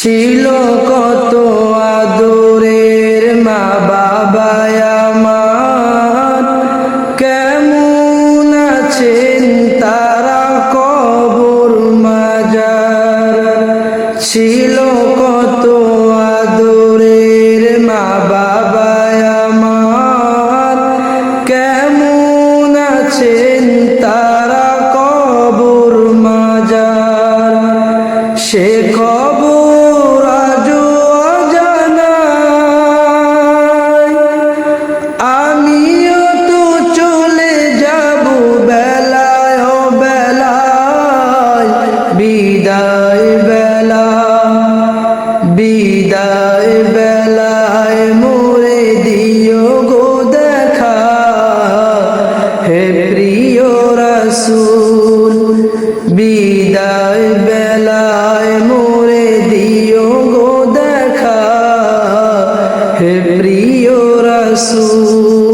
ছিল কত আদরের মা বাবা আমার, কেমন আছেন তারা কবর মাজার। ছিল কত আদরের মা বাবা আমার, কেমন আছেন তারা কবর মাজার। সে খবর আজও অজানা, আমিও তো চলে যাব বেলায় ও বেলায়, বিদায় বেলা বিদায় বেলায় মোরে দিও গো দেখা, হে প্রিয় রাসূল। বিদায় বেলায় মোরে দিও গো দেখা, হে প্রিয় রাসূল।